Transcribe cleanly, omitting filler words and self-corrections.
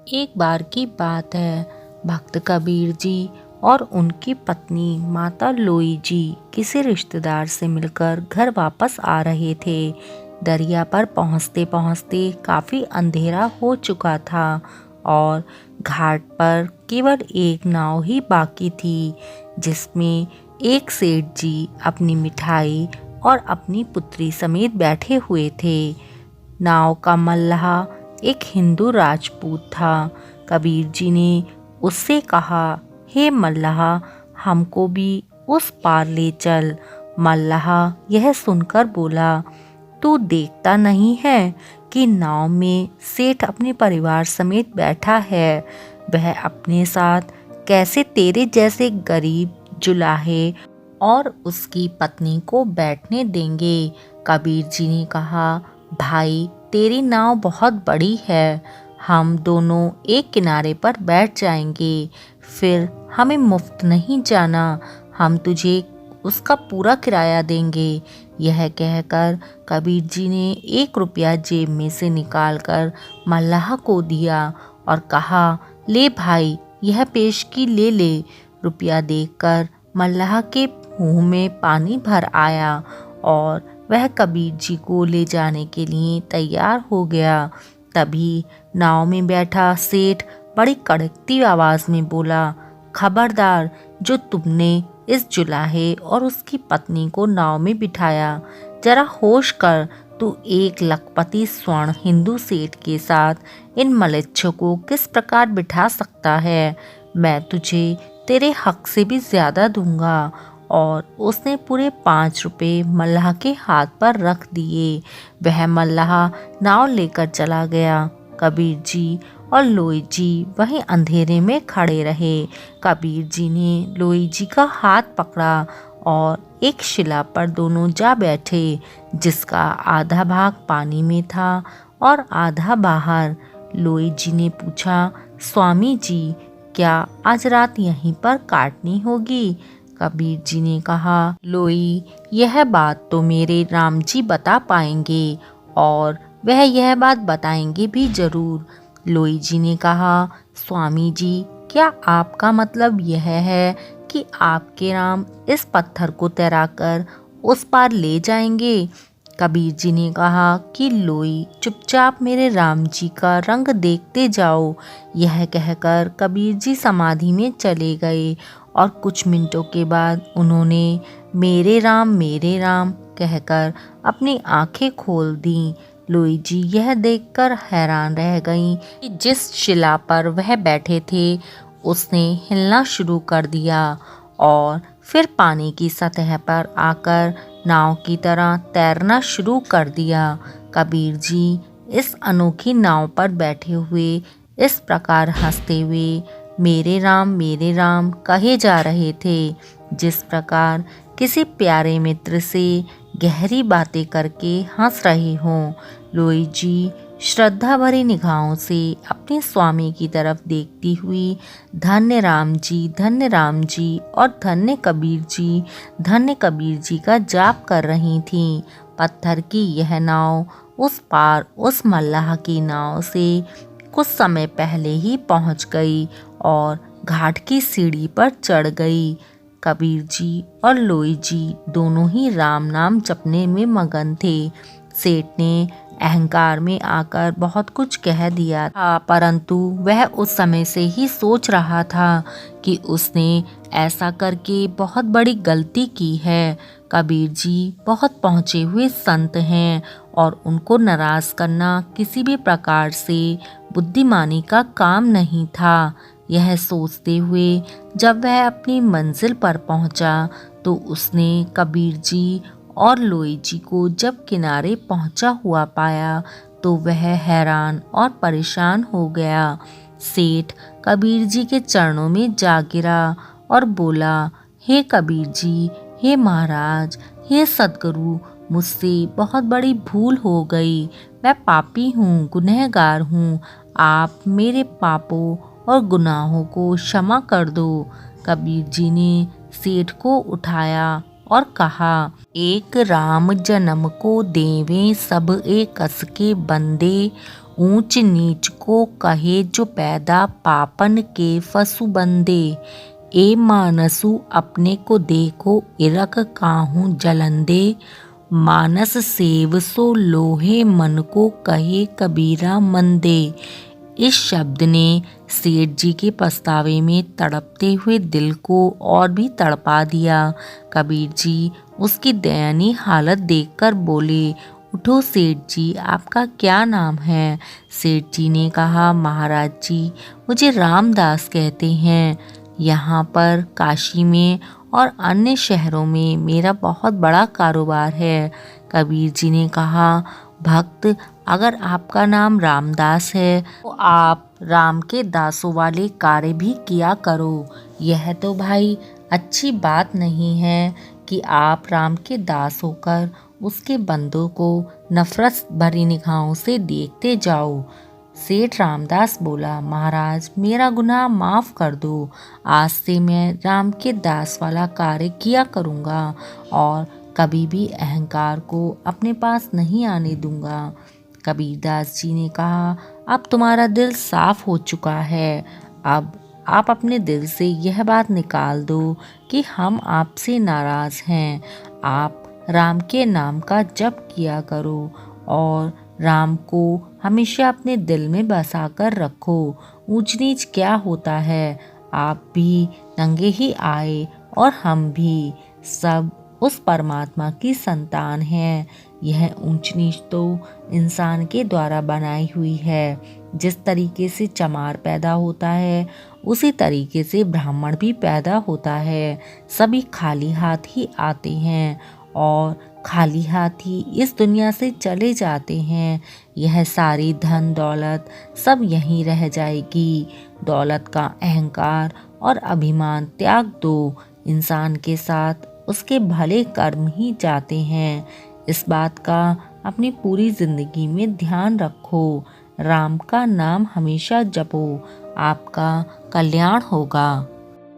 एक बार की बात है, भक्त कबीर जी और उनकी पत्नी माता लोई जी किसी रिश्तेदार से मिलकर घर वापस आ रहे थे। दरिया पर पहुंचते पहुंचते काफ़ी अंधेरा हो चुका था और घाट पर केवल एक नाव ही बाकी थी, जिसमें एक सेठ जी अपनी मिठाई और अपनी पुत्री समेत बैठे हुए थे। नाव का मल्लाह एक हिंदू राजपूत था। कबीर जी ने उससे कहा, हे मल्लाह, हमको भी उस पार ले चल। मल्लाह यह सुनकर बोला, तू देखता नहीं है कि नाव में सेठ अपने परिवार समेत बैठा है। वह अपने साथ कैसे तेरे जैसे गरीब जुलाहे और उसकी पत्नी को बैठने देंगे। कबीर जी ने कहा, भाई तेरी नाव बहुत बड़ी है, हम दोनों एक किनारे पर बैठ जाएंगे, फिर हमें मुफ्त नहीं जाना, हम तुझे उसका पूरा किराया देंगे। यह कहकर कबीर जी ने 1 रुपया जेब में से निकालकर मल्लाह को दिया और कहा, ले भाई, यह पेशगी ले ले। रुपया देखकर मल्लाह के मुंह में पानी भर आया और वह कबीर जी को ले जाने के लिए तैयार हो गया। तभी नाव में बैठा सेठ बड़ी कड़कती आवाज में बोला, खबरदार, जो तुमने इस जुलाहे और उसकी पत्नी को नाव में बिठाया, जरा होश कर, तू एक लखपति स्वर्ण हिंदू सेठ के साथ इन मलेच्छों को किस प्रकार बिठा सकता है। मैं तुझे तेरे हक से भी ज्यादा दूंगा। और उसने पूरे 5 रुपए मल्लाह के हाथ पर रख दिए। वह मल्लाह नाव लेकर चला गया। कबीर जी और लोई जी वहीं अंधेरे में खड़े रहे। कबीर जी ने लोई जी का हाथ पकड़ा और एक शिला पर दोनों जा बैठे, जिसका आधा भाग पानी में था और आधा बाहर। लोई जी ने पूछा, स्वामी जी, क्या आज रात यहीं पर काटनी होगी? कबीर जी ने कहा, लोई, यह बात तो मेरे राम जी बता पाएंगे और वह यह बात बताएंगे भी जरूर। लोई जी ने कहा, स्वामी जी, क्या आपका मतलब यह है कि आपके राम इस पत्थर को तैराकर उस पार ले जाएंगे? कबीर जी ने कहा कि लोई, चुपचाप मेरे राम जी का रंग देखते जाओ। यह कहकर कबीर जी समाधि में चले गए और कुछ मिनटों के बाद उन्होंने मेरे राम कहकर अपनी आंखें खोल दी। लोई जी यह देखकर हैरान रह गईं कि जिस शिला पर वह बैठे थे उसने हिलना शुरू कर दिया और फिर पानी की सतह पर आकर नाव की तरह तैरना शुरू कर दिया। कबीर जी इस अनोखी नाव पर बैठे हुए इस प्रकार हंसते हुए मेरे राम कहे जा रहे थे, जिस प्रकार किसी प्यारे मित्र से गहरी बातें करके हंस रहे हों। लोई जी श्रद्धा भरी निगाहों से अपने स्वामी की तरफ देखती हुई धन्य राम जी और धन्य कबीर जी का जाप कर रही थीं। पत्थर की यह नाव उस पार उस मल्लाह की नाव से कुछ समय पहले ही पहुंच गई और घाट की सीढ़ी पर चढ़ गई। कबीर जी और लोई जी दोनों ही राम नाम जपने में मगन थे। सेठ ने अहंकार में आकर बहुत कुछ कह दिया था, परंतु वह उस समय से ही सोच रहा था कि उसने ऐसा करके बहुत बड़ी गलती की है। कबीर जी बहुत पहुँचे हुए संत हैं और उनको नाराज करना किसी भी प्रकार से बुद्धिमानी का काम नहीं था। यह सोचते हुए जब वह अपनी मंजिल पर पहुंचा तो उसने कबीर जी और लोई जी को जब किनारे पहुंचा हुआ पाया तो वह हैरान और परेशान हो गया। सेठ कबीर जी के चरणों में जा गिरा और बोला, हे कबीर जी, हे महाराज, हे सद्गुरु, मुझसे बहुत बड़ी भूल हो गई। मैं पापी हूँ, गुनहगार हूँ। आप मेरे पापों और गुनाहों को क्षमा कर दो। कबीर जी ने सेठ को उठाया और कहा, एक राम जन्म को देवे सब एक कस के बंदे, ऊंच नीच को कहे जो पैदा पापन के फसु बंदे। ए मानसु अपने को देखो इरक काहू जलंदे। मानस सेव सो लोहे मन को कहे कबीरा मंदे। इस शब्द ने सेठ जी के पछतावे में तड़पते हुए दिल को और भी तड़पा दिया। कबीर जी उसकी दयनीय हालत देखकर बोले, उठो सेठ जी, आपका क्या नाम है? सेठ जी ने कहा, महाराज जी मुझे रामदास कहते हैं। यहाँ पर काशी में और अन्य शहरों में मेरा बहुत बड़ा कारोबार है। कबीर जी ने कहा, भक्त, अगर आपका नाम रामदास है तो आप राम के दासों वाले कार्य भी किया करो। यह तो भाई अच्छी बात नहीं है कि आप राम के दास होकर उसके बंदों को नफरत भरी निगाहों से देखते जाओ। सेठ रामदास बोला, महाराज मेरा गुनाह माफ़ कर दो। आज से मैं राम के दास वाला कार्य किया करूँगा और कभी भी अहंकार को अपने पास नहीं आने दूंगा। कबीरदास जी ने कहा, अब तुम्हारा दिल साफ हो चुका है। अब आप अपने दिल से यह बात निकाल दो कि हम आपसे नाराज़ हैं। आप राम के नाम का जप किया करो और राम को हमेशा अपने दिल में बसा कर रखो। ऊंच नीच क्या होता है, आप भी नंगे ही आए और हम भी, सब उस परमात्मा की संतान हैं। यह ऊंच नीच तो इंसान के द्वारा बनाई हुई है। जिस तरीके से चमार पैदा होता है उसी तरीके से ब्राह्मण भी पैदा होता है। सभी खाली हाथ ही आते हैं और खाली हाथ ही इस दुनिया से चले जाते हैं। यह सारी धन दौलत सब यहीं रह जाएगी। दौलत का अहंकार और अभिमान त्याग दो। इंसान के साथ उसके भले कर्म ही जाते हैं। इस बात का अपनी पूरी जिंदगी में ध्यान रखो। राम का नाम हमेशा जपो, आपका कल्याण होगा।